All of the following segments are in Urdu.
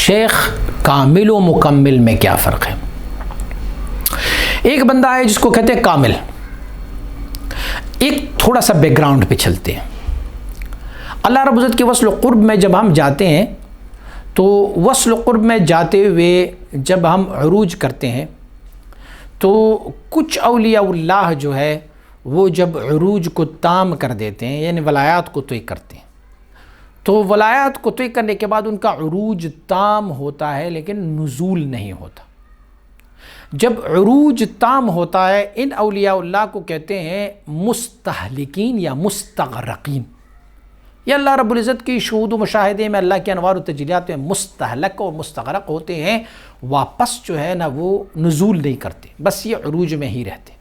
شیخ کامل و مکمل میں کیا فرق ہے؟ ایک بندہ ہے جس کو کہتے ہیں کامل. ایک تھوڑا سا بیک گراؤنڈ پہ چلتے ہیں. اللہ رب العزت کے وصل و قرب میں جب ہم جاتے ہیں تو وصل و قرب میں جاتے ہوئے جب ہم عروج کرتے ہیں تو کچھ اولیاء اللہ جو ہے وہ جب عروج کو تام کر دیتے ہیں، یعنی ولایات کو طے کرتے ہیں، تو ولایات کو طے کرنے کے بعد ان کا عروج تام ہوتا ہے لیکن نزول نہیں ہوتا. جب عروج تام ہوتا ہے ان اولیاء اللہ کو کہتے ہیں مستہلکین یا مستغرقین. یہ اللہ رب العزت کی شہود و مشاہدے میں اللہ کے انوار و تجلیات میں مستہلک و مستغرق ہوتے ہیں، واپس جو ہے نا وہ نزول نہیں کرتے، بس یہ عروج میں ہی رہتے.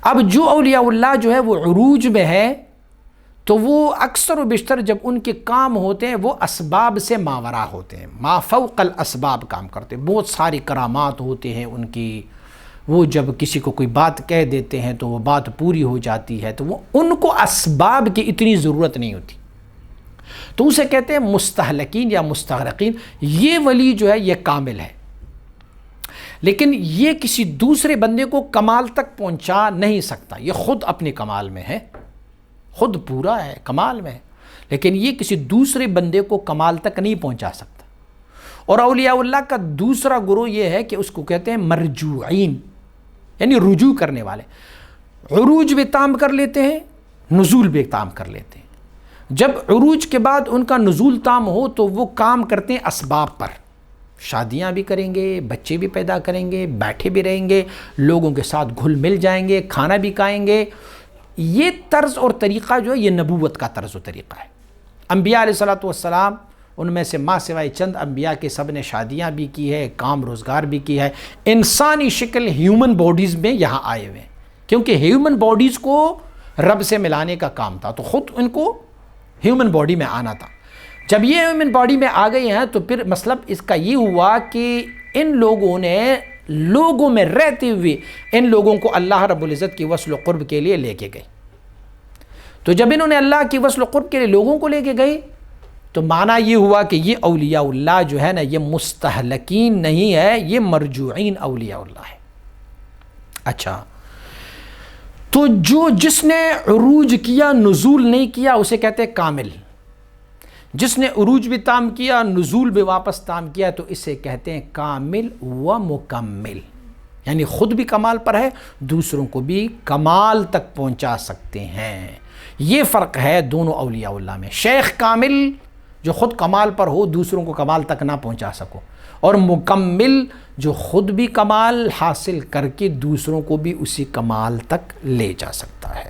اب جو اولیاء اللہ جو ہے وہ عروج میں ہے تو وہ اکثر و بیشتر جب ان کے کام ہوتے ہیں وہ اسباب سے ماورا ہوتے ہیں، ما فوق الاسباب کام کرتے ہیں. بہت ساری کرامات ہوتے ہیں ان کی، وہ جب کسی کو کوئی بات کہہ دیتے ہیں تو وہ بات پوری ہو جاتی ہے، تو وہ ان کو اسباب کی اتنی ضرورت نہیں ہوتی، تو اسے کہتے ہیں مستہلکین یا مستغرقین. یہ ولی جو ہے یہ کامل ہے، لیکن یہ کسی دوسرے بندے کو کمال تک پہنچا نہیں سکتا. یہ خود اپنے کمال میں ہے، خود پورا ہے، کمال میں ہے، لیکن یہ کسی دوسرے بندے کو کمال تک نہیں پہنچا سکتا. اور اولیاء اللہ کا دوسرا گروہ یہ ہے کہ اس کو کہتے ہیں مرجوعین، یعنی رجوع کرنے والے. عروج بھی تام کر لیتے ہیں، نزول بھی تام کر لیتے ہیں. جب عروج کے بعد ان کا نزول تام ہو تو وہ کام کرتے ہیں اسباب پر، شادیاں بھی کریں گے، بچے بھی پیدا کریں گے، بیٹھے بھی رہیں گے، لوگوں کے ساتھ گھل مل جائیں گے، کھانا بھی کھائیں گے. یہ طرز اور طریقہ جو ہے یہ نبوت کا طرز و طریقہ ہے. انبیاء علیہ الصلوۃ والسلام ان میں سے ماں سوائے چند انبیاء کے سب نے شادیاں بھی کی ہے، کام روزگار بھی کی ہے، انسانی شکل ہیومن باڈیز میں یہاں آئے ہوئے ہیں، کیونکہ ہیومن باڈیز کو رب سے ملانے کا کام تھا تو خود ان کو ہیومن باڈی میں آنا تھا. جب یہ ہیومن باڈی میں آ گئے ہیں تو پھر مطلب اس کا یہ ہوا کہ ان لوگوں نے لوگوں میں رہتے ہوئے ان لوگوں کو اللہ رب العزت کی وصل و قرب کے لیے لے کے گئے. تو جب انہوں نے اللہ کی وصل و قرب کے لیے لوگوں کو لے کے گئے تو معنی یہ ہوا کہ یہ اولیاء اللہ جو ہے نا یہ مستہلکین نہیں ہے، یہ مرجوعین اولیاء اللہ ہے. اچھا، تو جس نے عروج کیا نزول نہیں کیا اسے کہتے ہیں کامل. جس نے عروج بھی تام کیا نزول بھی واپس تام کیا تو اسے کہتے ہیں کامل و مکمل، یعنی خود بھی کمال پر ہے، دوسروں کو بھی کمال تک پہنچا سکتے ہیں. یہ فرق ہے دونوں اولیاء اللہ میں. شیخ کامل جو خود کمال پر ہو، دوسروں کو کمال تک نہ پہنچا سکو، اور مکمل جو خود بھی کمال حاصل کر کے دوسروں کو بھی اسی کمال تک لے جا سکتا ہے.